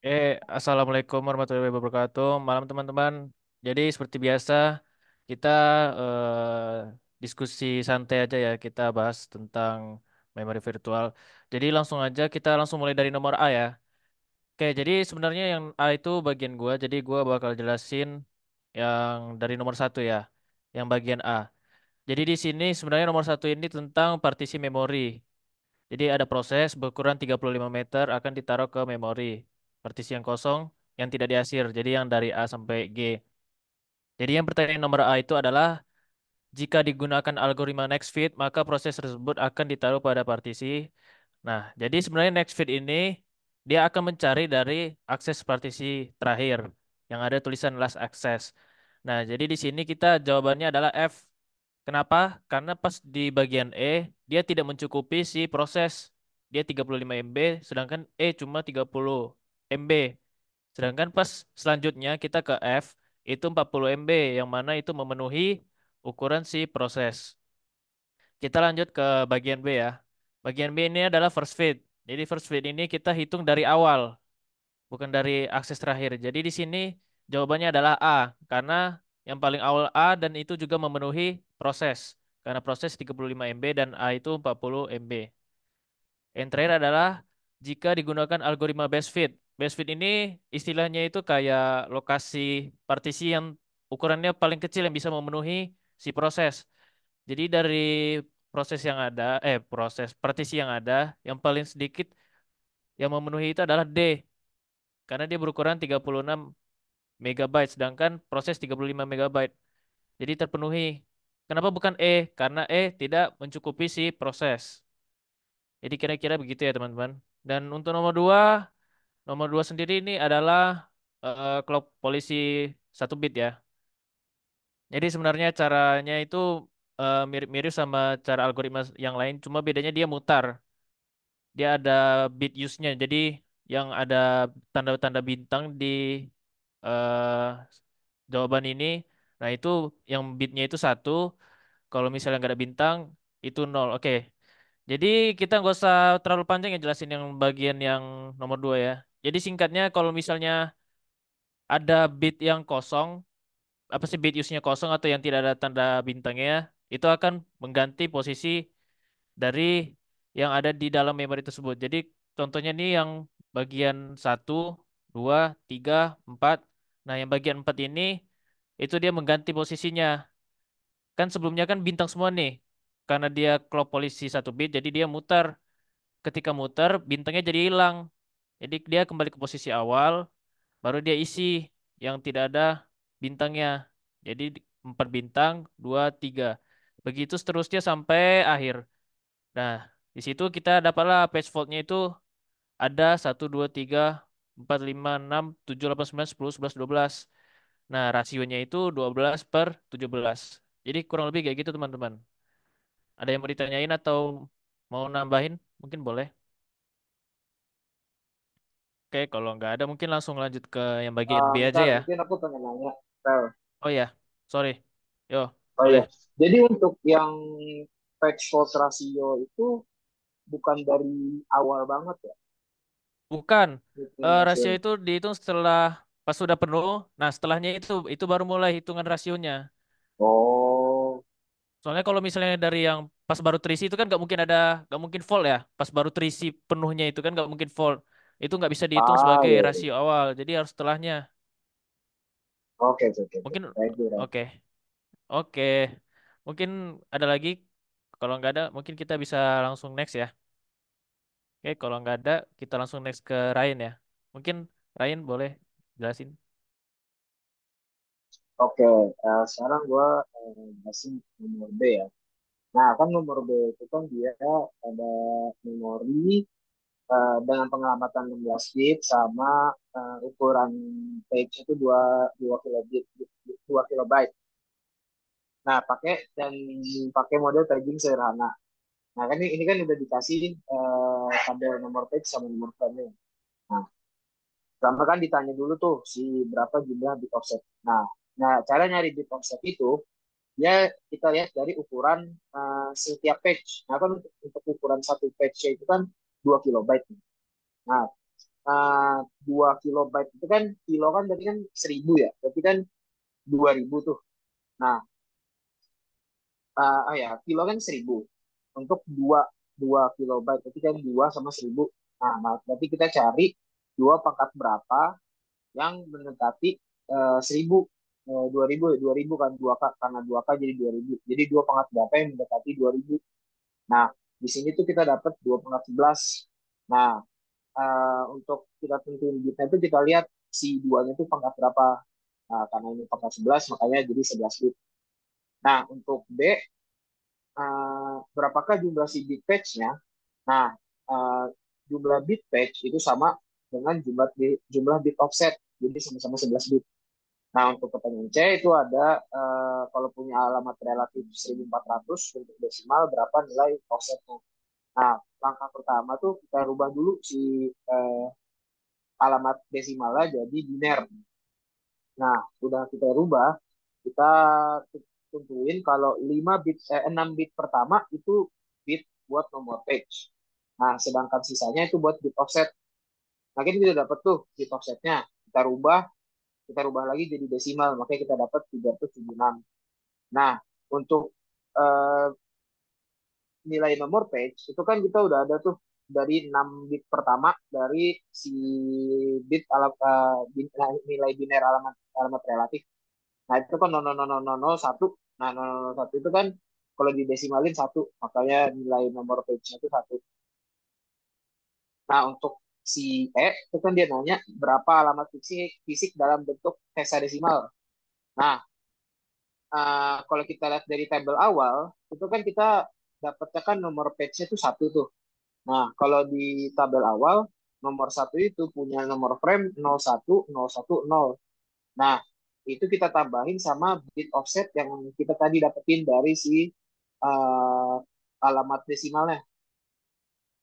Assalamualaikum warahmatullahi wabarakatuh. Malam teman-teman. Jadi seperti biasa kita diskusi santai aja ya. Kita bahas tentang memori virtual. Jadi langsung aja kita langsung mulai dari nomor A ya. Oke, jadi sebenarnya yang A itu bagian gua. Jadi gua bakal jelasin yang dari nomor satu ya. Yang bagian A. Jadi di sini sebenarnya nomor satu ini tentang partisi memori. Jadi ada proses berukuran 35 meter akan ditaruh ke memori. Partisi yang kosong yang tidak diarsir. Jadi yang dari A sampai G. Jadi yang pertanyaan nomor A itu adalah jika digunakan algoritma next fit, maka proses tersebut akan ditaruh pada partisi. Nah, jadi sebenarnya next fit ini dia akan mencari dari akses partisi terakhir yang ada tulisan last access. Nah, jadi di sini kita jawabannya adalah F. Kenapa? Karena pas di bagian E, dia tidak mencukupi si proses. Dia 35 MB, sedangkan E cuma 30 MB. Sedangkan pas selanjutnya kita ke F, itu 40 MB, yang mana itu memenuhi ukuran si proses. Kita lanjut ke bagian B ya. Bagian B ini adalah first fit. Jadi first fit ini kita hitung dari awal, bukan dari akses terakhir. Jadi di sini jawabannya adalah A, karena yang paling awal A dan itu juga memenuhi proses. Karena proses 35 MB dan A itu 40 MB. Yang terakhir adalah jika digunakan algoritma best fit. Best fit ini istilahnya itu kayak lokasi partisi yang ukurannya paling kecil yang bisa memenuhi si proses. Jadi dari proses partisi yang ada, yang paling sedikit yang memenuhi itu adalah D, karena dia berukuran 36 megabyte, sedangkan proses 35 megabyte. Jadi terpenuhi. Kenapa bukan E? Karena E tidak mencukupi si proses. Jadi kira-kira begitu ya teman-teman. Dan untuk nomor dua sendiri ini adalah clock polisi 1 bit ya. Jadi sebenarnya caranya itu mirip-mirip sama cara algoritma yang lain, cuma bedanya dia mutar. Dia ada bit use-nya. Jadi yang ada tanda-tanda bintang di eh, jawaban ini, nah itu yang bitnya itu 1. Kalau misalnya nggak ada bintang, itu 0. Oke. Jadi kita nggak usah terlalu panjang ya jelasin yang bagian yang nomor 2 ya. Jadi singkatnya kalau misalnya ada bit yang kosong, apa sih bit use-nya kosong atau yang tidak ada tanda bintangnya, itu akan mengganti posisi dari yang ada di dalam memori tersebut. Jadi contohnya nih yang bagian 1, 2, 3, 4. Nah, yang bagian 4 ini itu dia mengganti posisinya. Kan sebelumnya kan bintang semua nih. Karena dia clock polisi 1 bit, jadi dia muter. Ketika muter, bintangnya jadi hilang. Jadi dia kembali ke posisi awal, baru dia isi yang tidak ada bintangnya. Jadi 4 bintang, 2, 3. Begitu seterusnya sampai akhir. Nah, di situ kita dapatlah page faultnya itu ada 1, 2, 3, 4, 5, 6, 7, 8, 9, 10, 11, 12. Nah, rasionya itu 12/17. Jadi kurang lebih kayak gitu teman-teman. Ada yang mau ditanyain atau mau nambahin? Mungkin boleh. Oke, kalau nggak ada mungkin langsung lanjut ke yang bagian B aja Ntar ya. mungkin aku pengen nanya. Fel. Oh ya, sorry. Yo, Oh boleh. iya. Jadi untuk yang patch fault ratio itu bukan dari awal banget ya Bukan. hitung Rasio rasionya. itu dihitung setelah pas sudah penuh. Nah, setelahnya itu baru mulai hitungan rasionya. Oh, Soalnya kalau misalnya dari yang pas baru terisi itu kan nggak mungkin full ya. Pas baru terisi penuhnya itu kan nggak mungkin full. Itu nggak bisa dihitung ah sebagai iya, iya. rasio awal. Jadi harus setelahnya. Oke, oke, oke, oke. Mungkin Thank you, Ren. oke, oke. Mungkin ada lagi. Kalau nggak ada, mungkin kita bisa langsung next ya. Oke, kalau nggak ada, kita langsung next ke Ryan ya. Mungkin Ryan boleh jelasin. Oke, sekarang gue masih nomor B ya. Nah, kan nomor B itu kan dia ada memori dengan pengamatan 16 bit sama ukuran page itu 2 kilobit, 2 kilobyte. Nah, pakai model paging sederhana. Nah, kan ini kan udah dikasih tabel nomor page sama nomor frame. Nah, pertama kan ditanya dulu tuh si berapa jumlah bit offset. Nah, cara nyari bit offset itu ya kita lihat dari ukuran setiap page. Nah, kan untuk ukuran satu page itu kan 2 kilobyte. Nah, 2 kilobyte itu kan, kilo kan tadi kan 1.000 ya, berarti kan 2.000 tuh. Nah, ya kilo kan 1.000 untuk dua kilobyte, berarti kan 2 sama 1.000. Nah, berarti kita cari 2 pangkat berapa yang mendekati 1.000. 2.000 ya, 2.000 kan, karena 2K jadi 2.000. Jadi 2 pangkat berapa yang mendekati 2.000. Nah, di sini tuh kita dapat 2 pangkat 11. Nah, untuk kita tentuin bitnya itu kita lihat si duanya itu pangkat berapa. Nah, karena ini pangkat 11 makanya jadi 11 bit. Nah, untuk B, berapakah jumlah si bit page-nya? Nah, uh, jumlah bit page itu sama dengan jumlah bit offset. Jadi sama-sama 11 bit. Nah, untuk pertanyaan C itu ada kalau punya alamat relatif 1.400 untuk desimal, berapa nilai offsetnya? Nah, langkah pertama tuh kita rubah dulu si alamat desimalnya jadi biner. Nah, udah kita rubah, kita tentuin kalau 6 bit pertama itu bit buat nomor page. Nah, sedangkan sisanya itu buat bit offset. Nah, kita tidak dapat tuh bit offsetnya. Kita rubah lagi jadi desimal, makanya kita dapat 376. Nah, untuk eh, nilai nomor page itu kan kita udah ada tuh dari 6 bit pertama dari si nilai biner alamat alamat relatif. Nah, itu kan 0,00001. Nah, 0,001 itu kan kalau didesimalin satu, makanya nilai nomor page-nya itu satu. Nah, untuk si E itu kan dia nanya berapa alamat fisik fisik dalam bentuk hexadesimal. Nah, kalau kita lihat dari tabel awal itu kan kita dapatnya kan nomor page-nya itu satu tuh. Nah, kalau di tabel awal nomor satu itu punya nomor frame 01 010. Nah, itu kita tambahin sama bit offset yang kita tadi dapetin dari si uh, alamat desimalnya.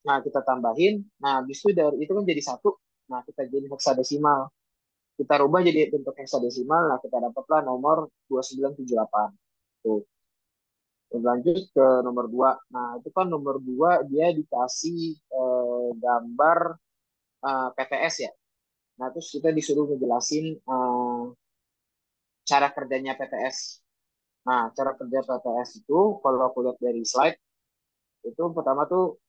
Nah, kita tambahin. Nah, habis itu dari itu kan jadi satu. Nah, kita jadi heksadesimal. Kita rubah jadi bentuk heksadesimal. Nah, kita dapatlah nomor 2978. Tuh. Lanjut ke nomor 2. Nah, itu kan nomor 2 dia dikasih gambar PTS ya. Nah, terus kita disuruh ngejelasin cara kerjanya PTS. Nah, cara kerja PTS itu kalau aku lihat dari slide itu pertama tuh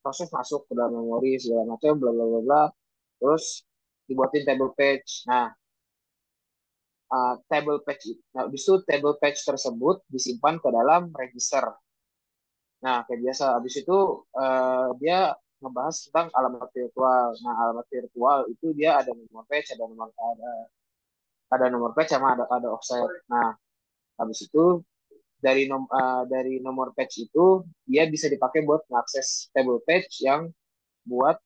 proses masuk ke dalam memori segala macam bla bla bla bla. Terus dibuatin table page. Nah, table page nah, habis itu table page tersebut disimpan ke dalam register. Nah, kayak biasa habis itu dia ngebahas tentang alamat virtual. Nah, alamat virtual itu dia ada nomor page, ada nomor page sama ada offset. Nah, habis itu dari nomor page itu dia bisa dipakai buat mengakses table page yang buat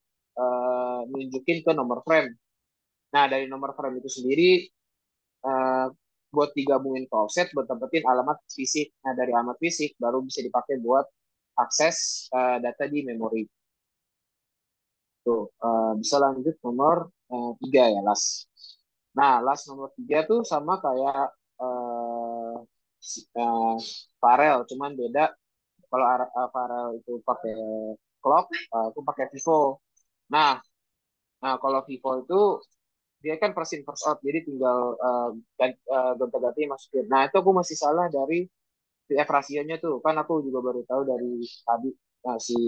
nunjukin ke nomor frame. Nah, dari nomor frame itu sendiri uh, buat digabungin ke offset buat dapetin alamat fisik. Nah, dari alamat fisik baru bisa dipakai buat akses data di memori. Tuh, bisa lanjut nomor 3 ya, last. Nah, last nomor 3 tuh sama kayak uh, uh, Farel, cuman beda. Kalau Farel itu pakai clock, aku pakai Vivo. Nah, kalau Vivo itu dia kan first in first out, jadi tinggal gonta-ganti masukin. Nah, itu aku masih salah dari PF rasionya tuh, kan aku juga baru tahu dari tadi. Nah, si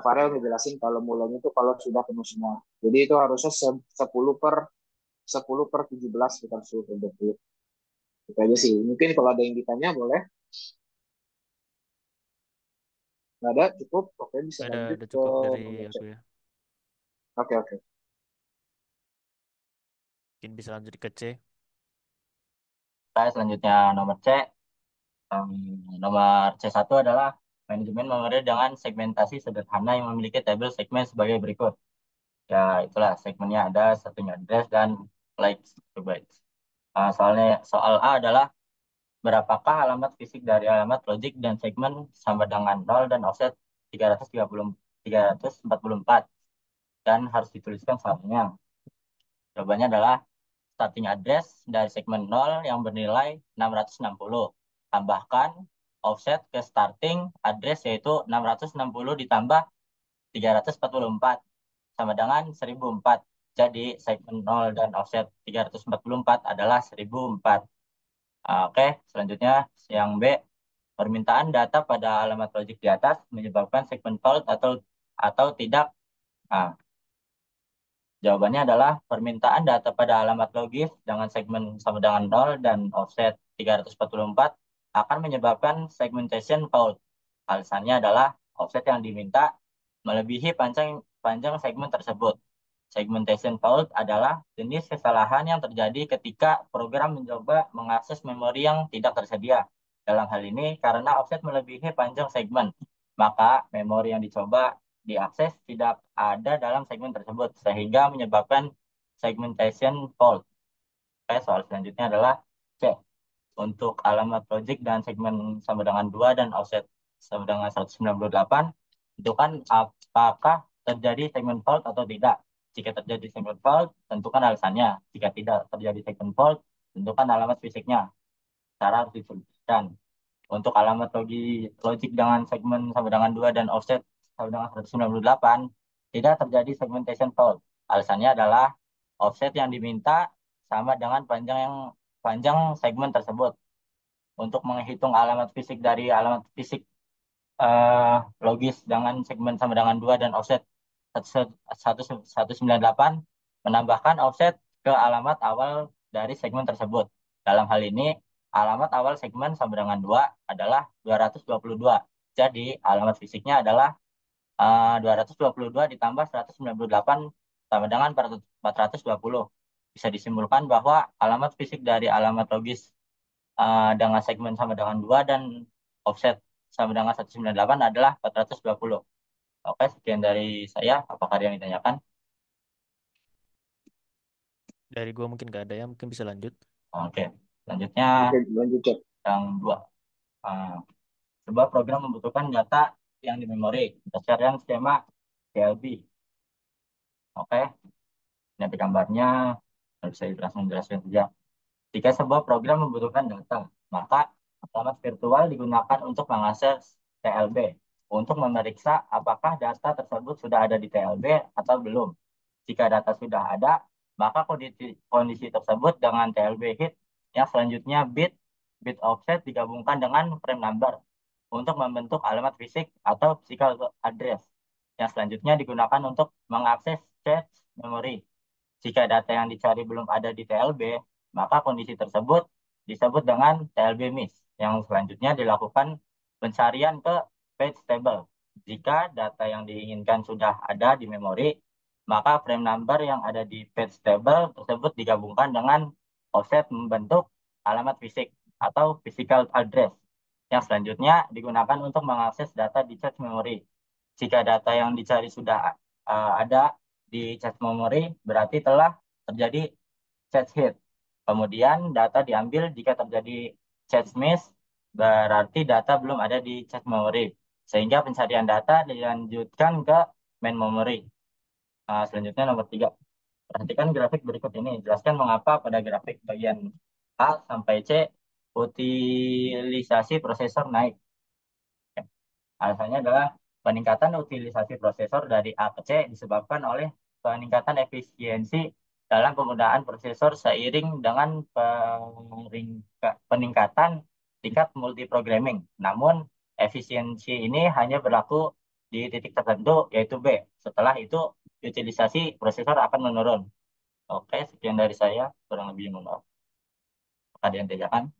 Farel ngejelasin kalau mulanya tuh kalau sudah penuh semua. Jadi itu harusnya 10/17 bukan 10/20. Itu aja sih. Mungkin kalau ada yang ditanya boleh. Nggak ada, cukup. Oke, bisa Ada, lanjut udah ke cukup dari nomor C. aku ya. Oke, oke. Mungkin bisa lanjut ke C. Saya selanjutnya nomor C. Em, Nomor C1 adalah manajemen memori dengan segmentasi sederhana yang memiliki tabel segmen sebagai berikut. Ya, itulah segmennya ada satunya address dan likes bytes. Soal A adalah berapakah alamat fisik dari alamat logik dan segmen sama dengan 0 dan offset 344 dan harus dituliskan salahnya. Jawabannya adalah starting address dari segmen 0 yang bernilai 660. Tambahkan offset ke starting address yaitu 660 ditambah 344. sama dengan 1004. Jadi segmen 0 dan offset 344 adalah 1004. Oke, selanjutnya yang B, permintaan data pada alamat logik di atas menyebabkan segmen fault atau tidak. Nah, jawabannya adalah permintaan data pada alamat logis dengan segmen sama dengan 0 dan offset 344 akan menyebabkan segmentation fault. Alasannya adalah offset yang diminta melebihi panjang panjang segmen tersebut. Segmentation fault adalah jenis kesalahan yang terjadi ketika program mencoba mengakses memori yang tidak tersedia. Dalam hal ini, karena offset melebihi panjang segmen, maka memori yang dicoba diakses tidak ada dalam segmen tersebut, sehingga menyebabkan segmentation fault. Oke, soal selanjutnya adalah C. Untuk alamat logik dan segmen sama dengan 2 dan offset sama dengan 198, tentukan apakah terjadi segmen fault atau tidak. Jika terjadi segmen fault, tentukan alasannya. Jika tidak terjadi segmen fault, tentukan alamat fisiknya. Cara harus disebutkan. Untuk alamat logik dengan segmen sama dengan 2 dan offset sama dengan 198, tidak terjadi segmentation fault. Alasannya adalah offset yang diminta sama dengan panjang segmen tersebut. Untuk menghitung alamat fisik dari alamat fisik eh, logis dengan segmen sama dengan 2 dan offset 198 menambahkan offset ke alamat awal dari segmen tersebut. Dalam hal ini, alamat awal segmen sama dengan 2 adalah 222. Jadi, alamat fisiknya adalah 222 ditambah 198 sama dengan 420. Bisa disimpulkan bahwa alamat fisik dari alamat logis dengan segmen sama dengan 2 dan offset sama dengan 198 adalah 420. Oke, sekian dari saya. Apakah ada yang ditanyakan? Dari gua mungkin gak ada ya, mungkin bisa lanjut. Oke, selanjutnya Oke, lanjut cek. yang dua. Uh, Sebuah program membutuhkan data yang di memori berdasarkan skema TLB. Oke, ini ada gambarnya. Bisa langsung jelaskan saja. Jika sebuah program membutuhkan data, maka alamat virtual digunakan untuk mengakses TLB untuk memeriksa apakah data tersebut sudah ada di TLB atau belum. Jika data sudah ada, maka kondisi tersebut dengan TLB hit yang selanjutnya bit offset digabungkan dengan frame number untuk membentuk alamat fisik atau physical address yang selanjutnya digunakan untuk mengakses cache memori. Jika data yang dicari belum ada di TLB, maka kondisi tersebut disebut dengan TLB miss, yang selanjutnya dilakukan pencarian ke page table. Jika data yang diinginkan sudah ada di memori, maka frame number yang ada di page table tersebut digabungkan dengan offset membentuk alamat fisik atau physical address, yang selanjutnya digunakan untuk mengakses data di cache memory. Jika data yang dicari sudah ada di cache memory, berarti telah terjadi cache hit. Kemudian data diambil jika terjadi cache miss, berarti data belum ada di cache memory. Sehingga pencarian data dilanjutkan ke main memory. Selanjutnya nomor 3. Perhatikan grafik berikut ini. Jelaskan mengapa pada grafik bagian A sampai C utilisasi prosesor naik. Alasannya adalah peningkatan utilisasi prosesor dari A ke C disebabkan oleh peningkatan efisiensi dalam penggunaan prosesor seiring dengan peningkatan tingkat multiprogramming. Namun, efisiensi ini hanya berlaku di titik tertentu, yaitu B. Setelah itu, utilisasi prosesor akan menurun. Oke, sekian dari saya. Kurang lebih mohon maaf. Ada yang tanyakan?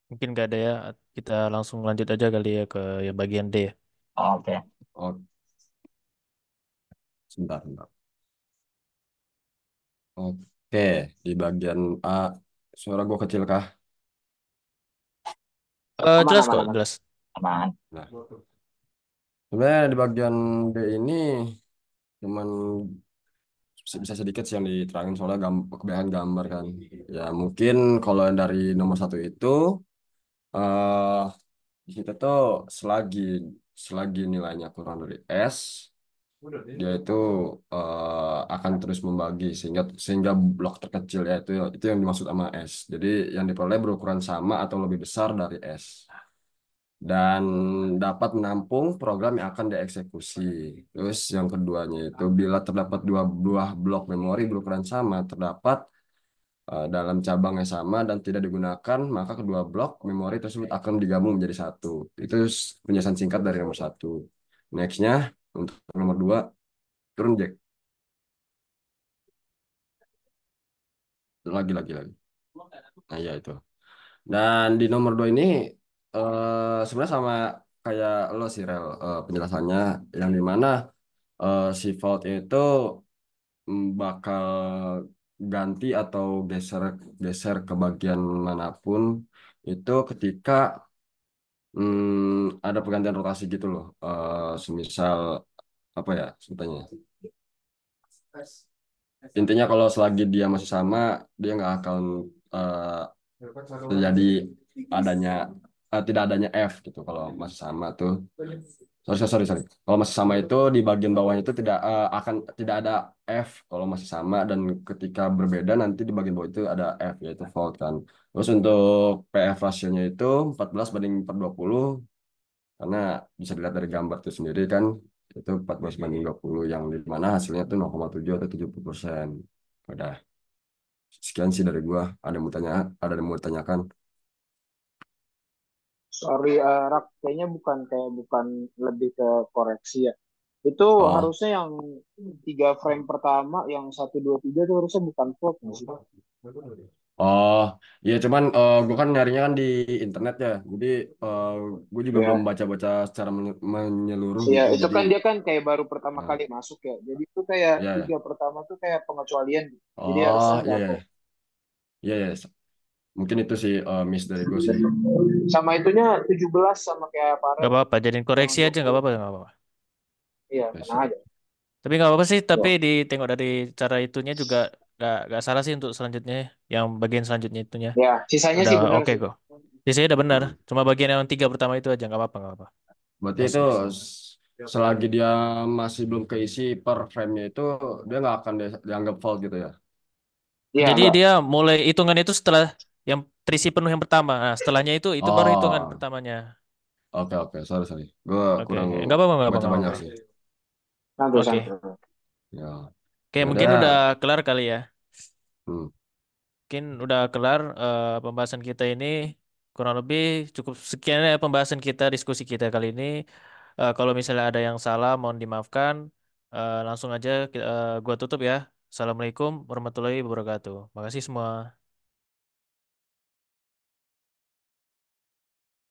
Mungkin gak ada ya, kita langsung lanjut aja kali ya ke yang bagian D ya. Oke. Oh, sebentar, sebentar. Oke, di bagian A, suara gue kecil kah? Aman, Jelas aman, kok, aman. jelas. Aman. Nah, sebenarnya di bagian B ini cuman bisa sedikit sih yang diterangin soalnya kebanyakan gambar kan. Ya mungkin kalau yang dari nomor satu itu eh di situ tuh selagi selagi nilainya kurang dari S, dia itu akan terus membagi sehingga sehingga blok terkecil ya itu yang dimaksud sama S. Jadi yang diperoleh berukuran sama atau lebih besar dari S. dan dapat menampung program yang akan dieksekusi. Terus yang keduanya itu bila terdapat dua buah blok memori berukuran sama terdapat dalam cabang yang sama dan tidak digunakan, maka kedua blok memori tersebut akan digabung menjadi satu. Itu penjelasan singkat dari nomor satu. Nextnya untuk nomor dua, turun Jack. Lagi. Nah ya itu. Dan di nomor dua ini sebenarnya sama kayak lo sih Rel, penjelasannya yang dimana si Vault itu bakal ganti atau geser geser ke bagian manapun itu ketika ada pergantian rotasi gitu loh. Semisal apa ya sebetulnya. Intinya kalau selagi dia masih sama, dia nggak akan eh, terjadi adanya tidak adanya F gitu kalau masih sama tuh. Sorry. Kalau masih sama itu di bagian bawahnya itu tidak ada F kalau masih sama dan ketika berbeda nanti di bagian bawah itu ada F yaitu fault kan. Terus untuk PF rasionya itu 14/420 karena bisa dilihat dari gambar itu sendiri kan itu 14/20 yang di mana hasilnya itu 0,7 atau 70%. Udah sekian sih dari gua. Ada yang mau ditanyakan? Sorry, Rak, kayaknya bukan lebih ke koreksi ya. Itu Oh, harusnya yang 3 frame pertama, yang 1, 2, 3 itu harusnya bukan fault nggak sih? oh, iya cuman gue kan nyarinya kan di internet ya, jadi gue juga belum Ya, baca-baca secara menyeluruh iya, gitu, itu jadi kan dia kan kayak baru pertama ya, kali masuk ya. Jadi itu kayak ya. 3 pertama tuh kayak pengecualian gitu. Jadi harusnya Oh, nggak fault. iya, mungkin itu sih miss dari gue sih. Sama itunya 17 sama kayak Nggak Farel apa-apa, jadiin yang koreksi dua aja nggak puluh apa-apa, nggak apa-apa. Iya, Oke, tenang siap. aja. Tapi nggak apa-apa sih, tapi Ya, ditengok dari cara itunya juga nggak salah sih untuk selanjutnya, yang bagian selanjutnya itunya. ya, sisanya Udah sih benar oke sih. kok. Sisanya udah benar, Hmm. cuma bagian yang tiga pertama itu aja nggak apa-apa, nggak apa-apa. Berarti Next, itu next. selagi dia masih belum keisi per frame-nya itu dia nggak akan dianggap fault gitu ya? Iya, Jadi enggak. dia mulai hitungan itu setelah yang terisi penuh yang pertama. Nah, setelahnya itu baru hitungan Oh, pertamanya. oke, sorry. Gue Oke, kurang nggak apa-apa, nggak apa-apa, baca nggak banyak apa-apa. sih. Santuy, Oke, santuy. Ya, oke, ya mungkin udah udah. kelar kali ya. Hmm. Mungkin udah kelar pembahasan kita ini. Kurang lebih cukup sekian ya pembahasan kita, diskusi kita kali ini. Kalau misalnya ada yang salah, mohon dimaafkan. Langsung aja gua tutup ya. Assalamualaikum warahmatullahi wabarakatuh. Makasih semua.